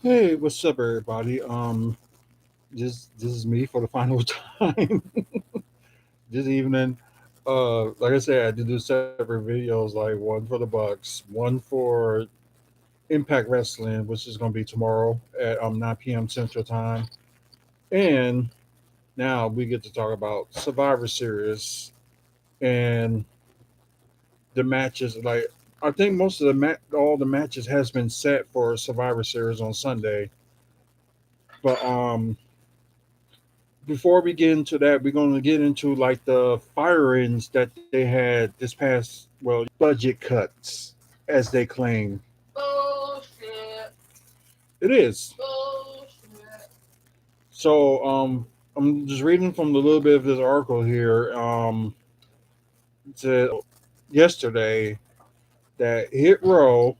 Hey, what's up, everybody? This is me for the final time this evening. Like I said, I did do separate videos, like one for the Bucks, one for Impact Wrestling, which is going to be tomorrow at 9 p.m. Central Time, and now we get to talk about Survivor Series and the matches. Like I think most of all the matches has been set for Survivor Series on Sunday, but before we get into that, we're going to get into like the firings that they had this past, well, budget cuts, as they claim. Bullshit. It is. Bullshit. I'm just reading from the little bit of this article here. It said yesterday that Hit Row,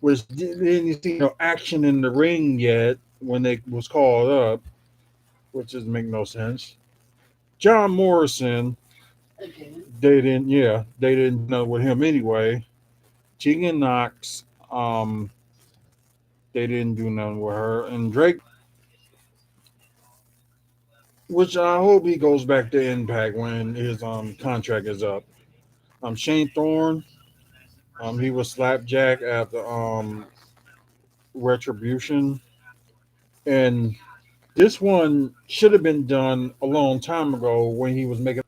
which didn't see no action in the ring yet when they was called up, which doesn't make no sense. John Morrison, Again. they didn't do nothing with him anyway. Tegan Knox, they didn't do nothing with her, and Drake, which I hope he goes back to Impact when his contract is up. Shane Thorne, he was slapjack at the Retribution, and this one should have been done a long time ago when he was making.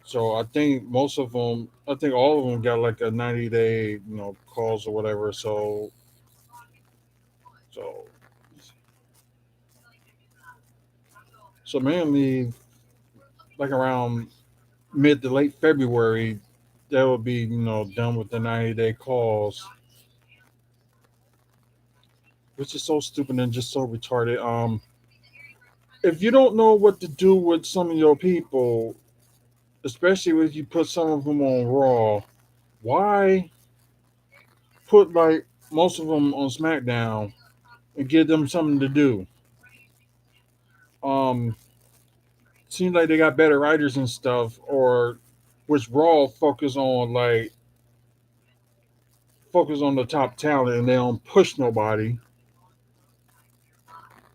So I think most of them, I think all of them got like a 90-day, calls or whatever. So so mainly like around mid to late February, that would be done with the 90-day calls, which is so stupid and just so retarded. If you don't know what to do with some of your people, especially if you put some of them on Raw, why put like most of them on SmackDown and give them something to do? Um, Seems like they got better writers and stuff, or which Raw focus on the top talent and they don't push nobody,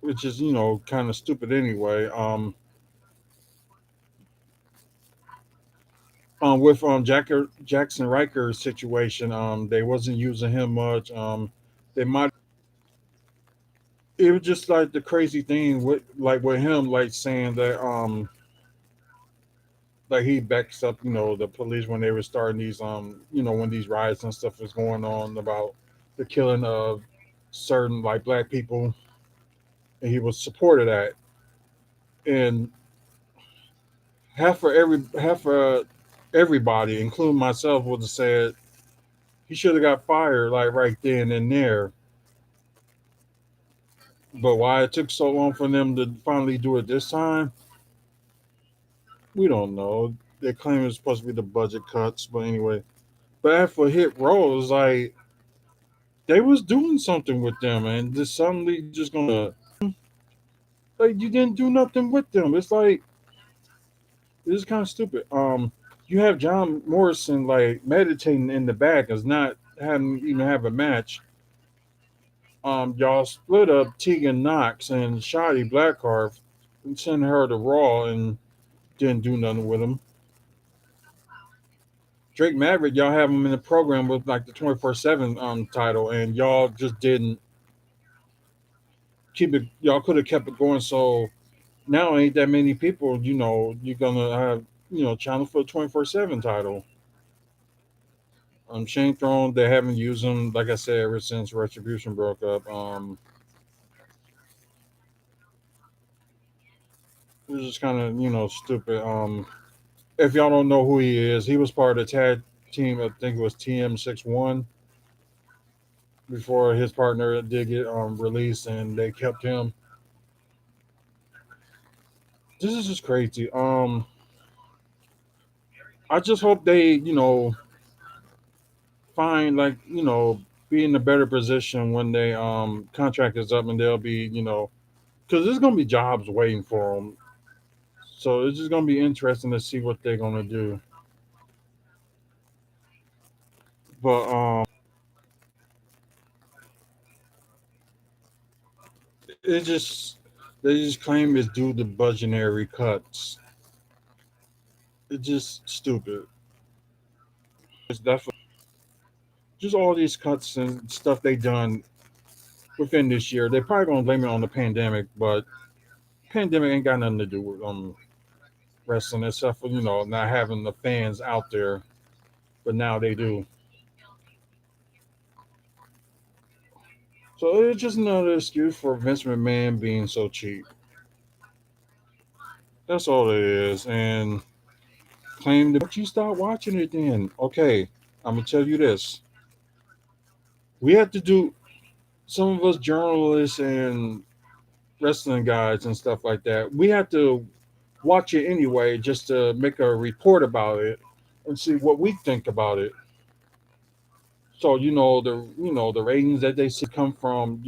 which is kind of stupid anyway. With Jackson Riker's situation, they wasn't using him much. They might. It was just like the crazy thing with him, like saying that like he backs up the police when they were starting these when these riots and stuff was going on about the killing of certain like black people, and he was supported that. And half for everybody, including myself, would have said he should have got fired like right then and there. But why it took so long for them to finally do it this time, we don't know. They claim it's supposed to be the budget cuts, but anyway. But after Hit Row, it's like they was doing something with them, and just suddenly just gonna like you didn't do nothing with them. It's like this is kind of stupid. You have John Morrison like meditating in the back, is not having even have a match. Y'all split up Tegan Knox and Shotty Blackheart and sent her to Raw and didn't do nothing with him. Drake Maverick, y'all have him in the program with like the 24/7 title, and y'all just didn't keep it. Y'all could have kept it going. So now ain't that many people. You're gonna have channel for the 24/7 title. Shane Throne, they haven't used him like I said ever since Retribution broke up. It was just kind of stupid. If y'all don't know who he is, he was part of the tag team. I think it was TM61 before his partner did get released, and they kept him. This is just crazy. I just hope they find like be in a better position when they contract is up, and they'll be because there's gonna be jobs waiting for them. So it's just gonna be interesting to see what they're gonna do. But it just they just claim it's due to budgetary cuts. It's just stupid. It's definitely just all these cuts and stuff they done within this year. They're probably gonna blame it on the pandemic, but pandemic ain't got nothing to do with wrestling except for not having the fans out there. But now they do. So it's just another excuse for Vince McMahon being so cheap. That's all it is. And claim to, but you start watching it then. Okay, I'm gonna tell you this. We have to do some of us journalists and wrestling guys and stuff like that. We have to watch it anyway just to make a report about it and see what we think about it. So the ratings that they see come from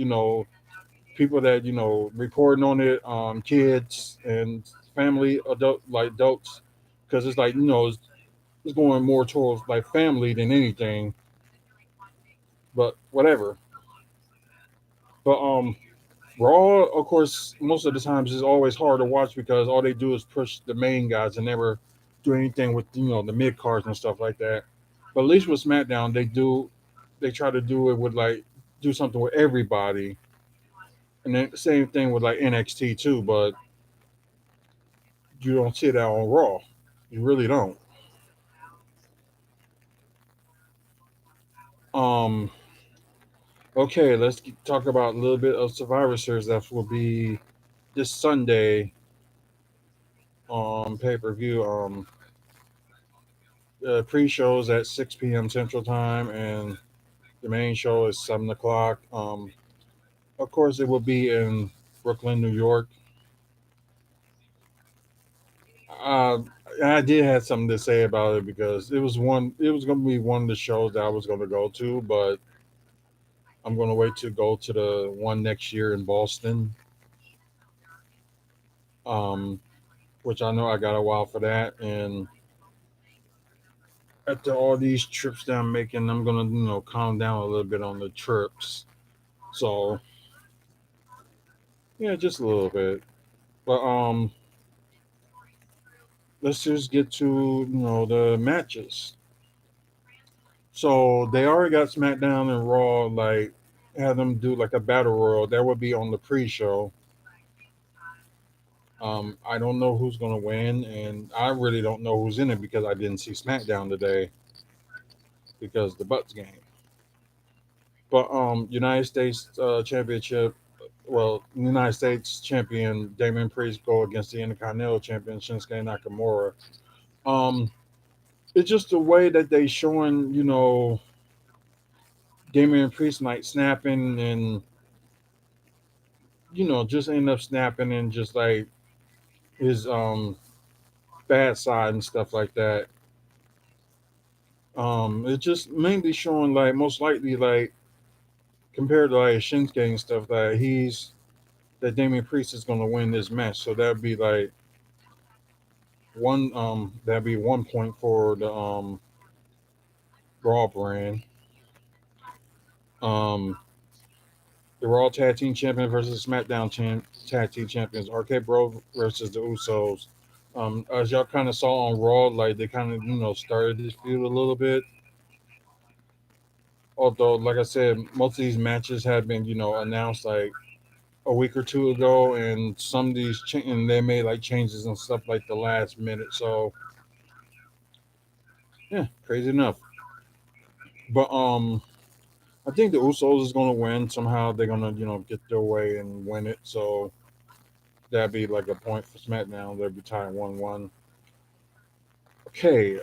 people that reporting on it, kids and family adults, because it's like it's going more towards like family than anything. But whatever. But Raw, of course, most of the times is always hard to watch because all they do is push the main guys and never do anything with the mid cards and stuff like that. But at least with SmackDown, they try to do it with like do something with everybody, and then same thing with like NXT too. But you don't see that on Raw. You really don't. Um. Okay, let's talk about a little bit of Survivor Series that will be this Sunday on pay per view. Pre-shows at 6 p.m. Central Time, and the main show is 7 o'clock. Of course, it will be in Brooklyn, New York. Uh, I did have something to say about it because it was one. It was going to be one of the shows that I was going to go to, but I'm going to wait to go to the one next year in Boston. Um, which I know I got a while for that, and after all these trips that I'm making, I'm gonna calm down a little bit on the trips. So yeah, just a little bit. But let's just get to the matches. So they already got SmackDown and Raw like had them do like a battle royal that would be on the pre-show. I don't know who's gonna win, and I really don't know who's in it because I didn't see SmackDown today because the Bucks game. But United States Championship, well, United States champion Damian Priest go against the Intercontinental champion Shinsuke Nakamura. Um, it's just the way that they showing Damian Priest like snapping and just end up snapping and just like his bad side and stuff like that. It's just mainly showing like most likely like compared to like Shinsuke and stuff that Damian Priest is gonna win this match. So that'd be like that'd be 1 point for the Raw brand. Um the Raw Tag Team Champion versus SmackDown Tag Team Champions, RK Bro versus the Usos. As y'all kind of saw on Raw, like they kind of started this feud a little bit. Although, like I said, most of these matches had been announced like a week or two ago, and some of these and they made like changes and stuff like the last minute. So yeah, crazy enough. But I think the Usos is gonna win somehow. They're gonna get their way and win it. So that'd be like a point for SmackDown. They'll be tied 1-1. Okay,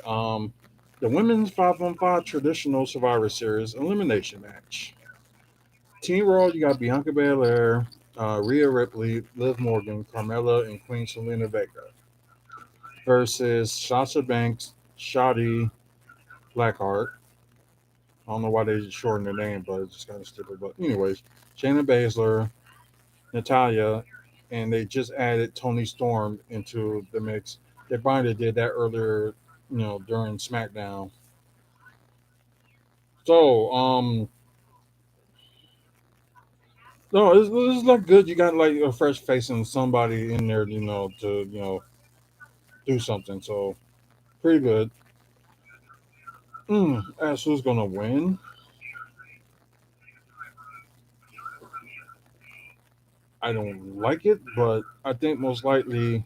the women's 5-on-5 traditional Survivor Series elimination match. Team Raw, you got Bianca Belair, Rhea Ripley, Liv Morgan, Carmella, and Queen Selena Vega versus Sasha Banks, Shotzi Blackheart. I don't know why they shortened the name, but it's just kind of stupid. But anyways, Shayna Baszler, Natalia, and they just added Tony Storm into the mix. They probably did that earlier, during SmackDown. So, No, it's not good. You got like a fresh face and somebody in there, to do something. So pretty good. As who's gonna win? I don't like it, but I think most likely,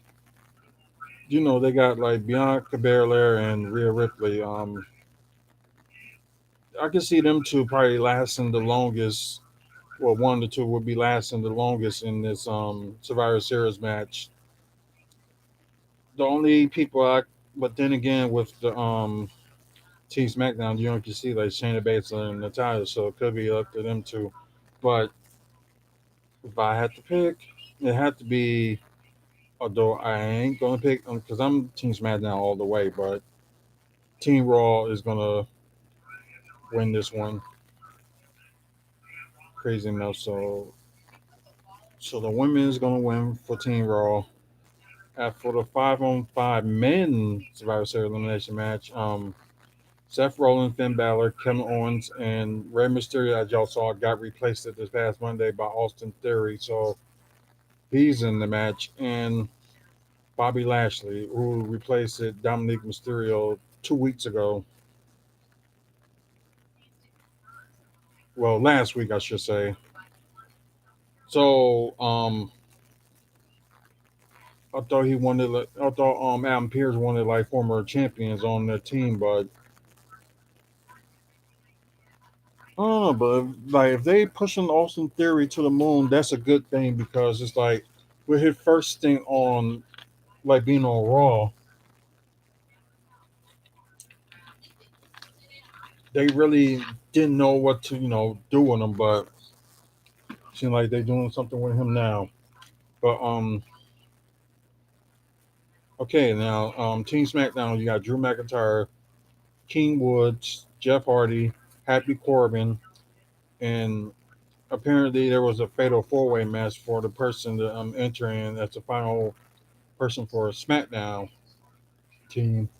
they got like Bianca Belair and Rhea Ripley. I can see them two probably lasting the longest. Well, one of the two would be lasting the longest in this Survivor Series match. The only people but then again, with the Team SmackDown, you don't can see like Shayna Baszler and Natalia, so it could be up to them two. But if I had to pick, it had to be. Although I ain't gonna pick because I'm Team SmackDown all the way, but Team Raw is gonna win this one. Crazy enough, so the women is gonna win for Team Raw. For the 5-on-5 men Survivor Series elimination match, Seth Rollins, Finn Balor, Kevin Owens, and Rey Mysterio, as y'all saw, got replaced this past Monday by Austin Theory. So he's in the match, and Bobby Lashley, who replaced Dominic Mysterio 2 weeks ago. Well, last week I should say. So I thought he wanted. I thought Adam Pearce wanted like former champions on the team, but I don't know. But like if they pushing Austin Theory to the moon, that's a good thing because it's like with his first thing on like being on Raw, they really didn't know what to do with him, but seems like they're doing something with him now. But okay, now Team SmackDown, you got Drew McIntyre, King Woods, Jeff Hardy, Happy Corbin, and apparently there was a fatal four-way match for the person that I'm entering as the final person for a SmackDown team.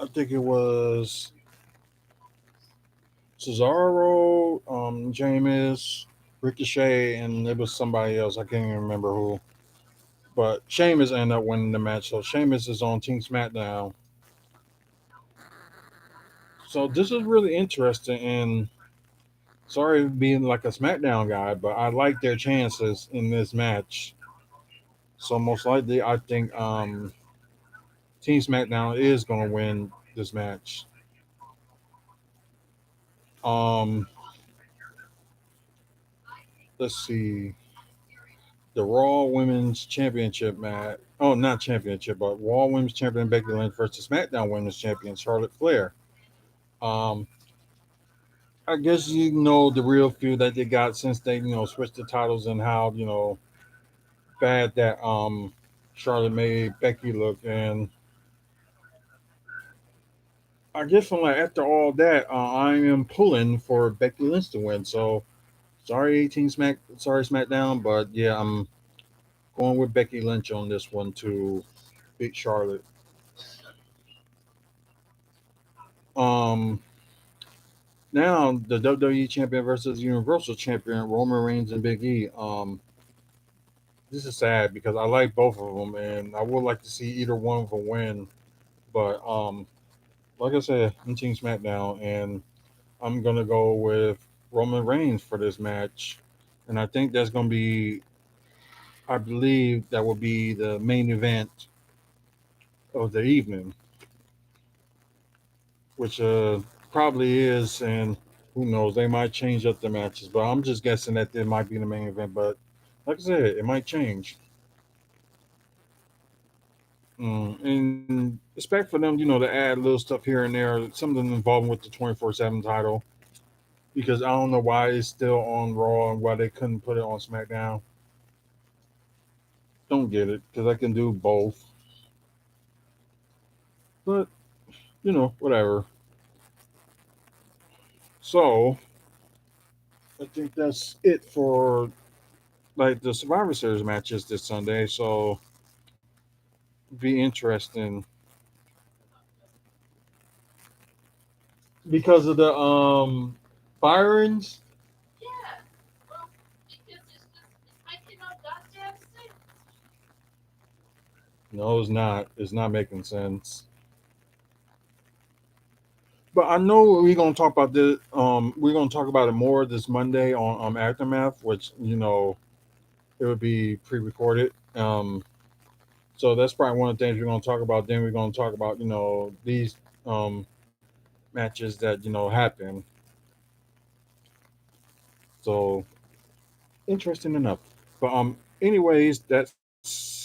I think it was Cesaro, Jameis, Ricochet, and it was somebody else. I can't even remember who. But Sheamus ended up winning the match, so Sheamus is on Team SmackDown. So this is really interesting, and sorry being like a SmackDown guy, but I like their chances in this match. So most likely, I think Team SmackDown is going to win this match. Um, let's see, the Raw Women's Championship match. Oh, not championship, but Raw Women's Champion Becky Lynch versus SmackDown Women's Champion Charlotte Flair. Um, I guess you know the real feud that they got since they switched the titles and how bad that Charlotte made Becky look, and I guess from like after all that, I am pulling for Becky Lynch to win. So sorry SmackDown, but yeah, I'm going with Becky Lynch on this one to beat Charlotte. Um, Now the WWE Champion versus Universal Champion Roman Reigns and Big E. This is sad because I like both of them, and I would like to see either one of them win. But like I said, I'm Team SmackDown, and I'm gonna go with Roman Reigns for this match, and I think that's gonna be. I believe that will be the main event of the evening, which probably is, and who knows, they might change up the matches, but I'm just guessing that it might be the main event. But like I said, it might change. And expect for them, to add little stuff here and there, something involving with the 24/7 title, because I don't know why it's still on Raw and why they couldn't put it on SmackDown. Don't get it because I can do both, but whatever. So I think that's it for like the Survivor Series matches this Sunday. So be interesting because of the firings. No, it's not. It's not making sense. But I know we're gonna talk about this. We're gonna talk about it more this Monday on Aftermath, which it would be pre-recorded. So that's probably one of the things we're gonna talk about. Then we're gonna talk about these um matches that happen. So interesting enough. But anyways, that's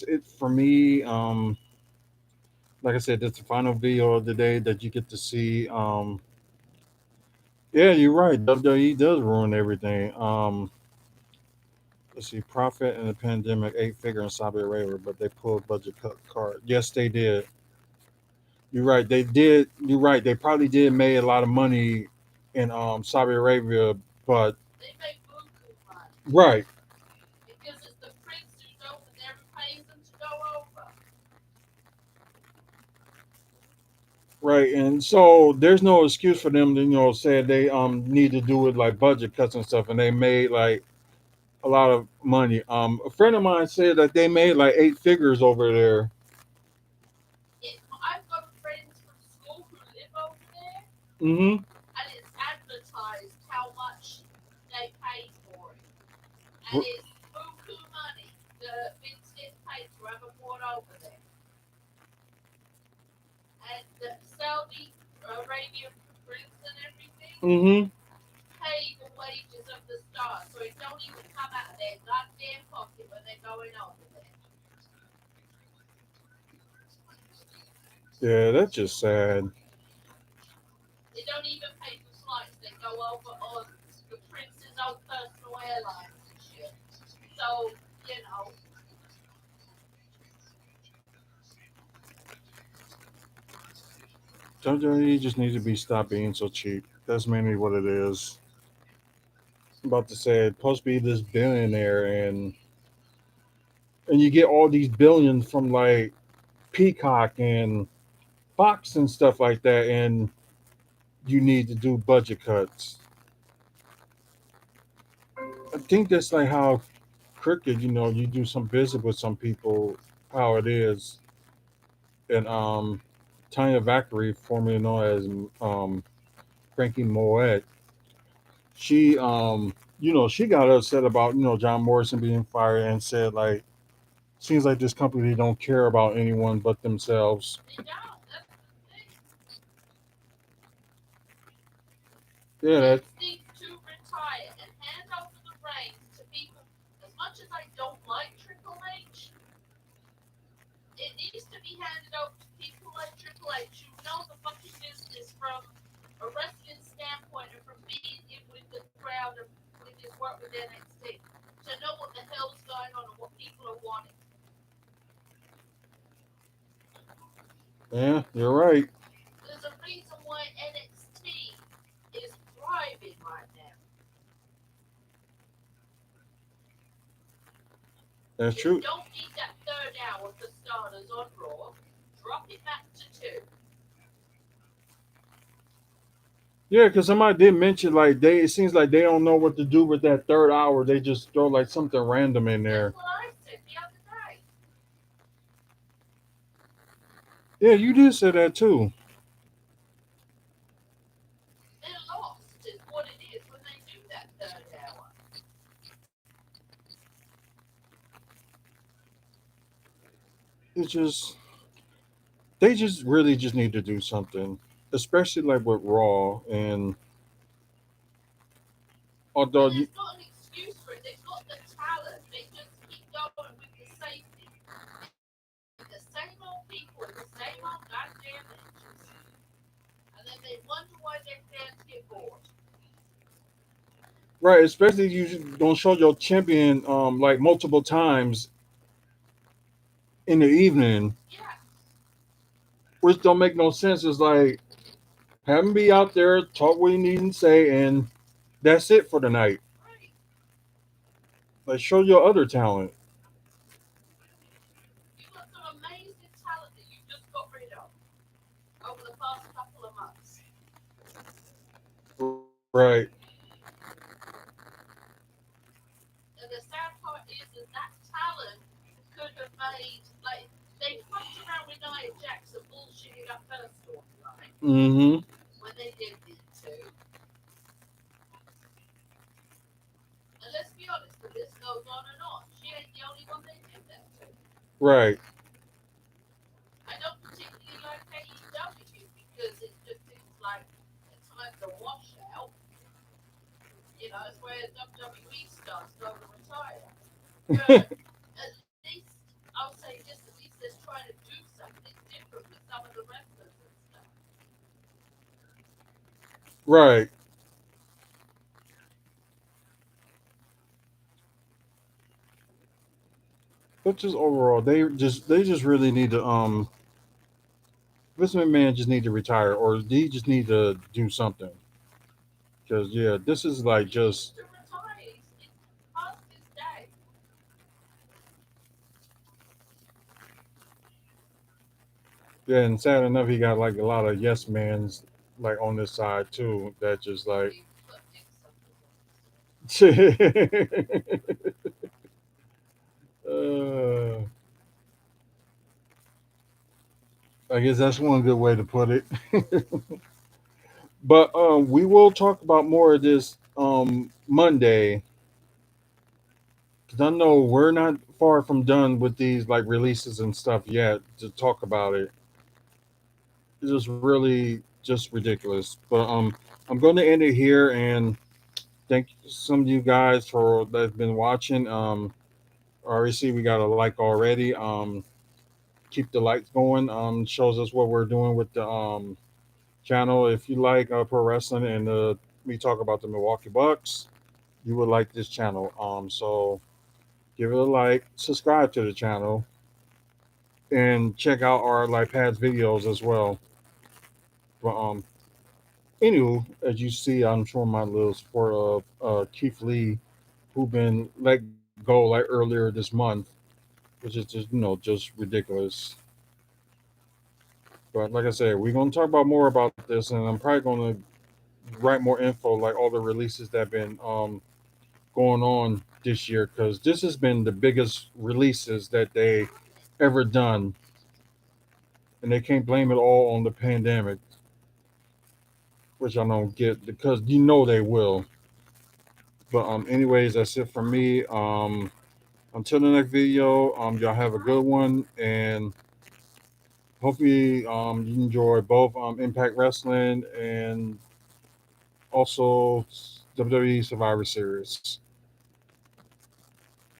it for me. Like I said, that's the final video of the day that you get to see. Yeah, you're right. WWE does ruin everything. Let's see, profit in the pandemic, eight figure in Saudi Arabia, but they pulled budget cut card. Yes, they did. You're right. They did. You're right. They probably did made a lot of money in Saudi Arabia, but They make buku money right, because it's the prince who's over there who pays them to go over. right, and so there's no excuse for them to say they need to do with like budget cuts and stuff, and they made like a lot of money. A friend of mine said that they made like eight figures over there. I've got friends from school who live over there, Mm-hmm. and it's advertised how much they pay for it. And it's buku money. The Vince gets paid to have them brought over there. And the Saudi Arabian prince and everything Mm-hmm. pay the wages of the stars, so it don't even come out of their goddamn pocket when they're going over there. Yeah, that's just sad. They don't even pay for flights. They go over on the prince's own personal airlines and shit. So, you know, WWE just needs to be stop being so cheap. That's mainly what it is. I'm about to say it's supposed to be this billionaire, and you get all these billions from like Peacock and Fox and stuff like that, and you need to do budget cuts. I think that's like how cricket, you do some business with some people, how it is. And Tanya Vackery, formerly known as Frankie Moet, she got upset about John Morrison being fired and said like, seems like this company don't care about anyone but themselves. they don't. That's the thing. Yeah, that Vince needs to retire and hand over the reins to people. As much as I don't like Triple H, it needs to be handed over to people like Triple H who know the fucking business from a wrestling standpoint and from being in with the crowd and with his work with NXT to know what the hell's going on and what people are wanting. yeah, you're right. There's a reason why NXT is thriving right now. That's They true. don't need that third hour for starters on Raw. Drop it back to two. Yeah, because somebody did mention like it seems like they don't know what to do with that third hour. They just throw like something random in That's there. what I said the other day. Yeah, you did say that too. They're lost, is what it is when they do that third hour. It's just they just really just need to do something, especially like with Raw. And although And you, there's not an excuse for it. They've got the talent. They just keep going with the safety. And the same old people and the same old goddamn matches. And then they wonder why their fans get bored. right, especially you don't show your champion like multiple times in the evening, Yeah, which don't make no sense. It's like have him be out there, talk what he needs to say, and that's it for the night. right. Like show your other talent. You got some amazing talent that you just got rid of over the past couple of months. Right. And the sad part is that that talent could have made like They fucked around with Nia Jackson bullshitting up her storyline Mm-hmm. when they did the two. And let's be honest, the list goes on and on. She ain't the only one they did that to. Right. I don't particularly like AEW because it just seems like at times a washout. You know, it's where WWE stars go to retire. But at least, I'll say this, at least they're trying to do something different with some of the wrestlers and stuff. Right. But just overall, they just really need to Vince McMahon just need to retire, or he just need to do something. Because yeah, this is He like needs just to retire. It's past his day. yeah, and sad enough, he got like a lot of yes mans like on this side too. That just like, He put dick suckers on his side. uh, I guess that's one good way to put it. But we will talk about more of this Monday, because I know we're not far from done with these like releases and stuff yet to talk about it. It's just really just ridiculous. But I'm going to end it here and thank some of you guys for that's been watching. I already see we got a like already. Keep the likes going. Shows us what we're doing with the channel. If you like pro wrestling and we talk about the Milwaukee Bucks, you would like this channel. So give it a like, subscribe to the channel, and check out our like pads videos as well. But anywho, as you see, I'm showing my little support of Keith Lee, who been let go like earlier this month, which is just just ridiculous. But like I said, we're gonna talk about more about this, and I'm probably gonna write more info, like all the releases that have been going on this year, because this has been the biggest releases that they ever done, and they can't blame it all on the pandemic, which I don't get because they will. But anyways, that's it for me. Until the next video, y'all have a good one, and hopefully you enjoy both Impact Wrestling and also WWE Survivor Series.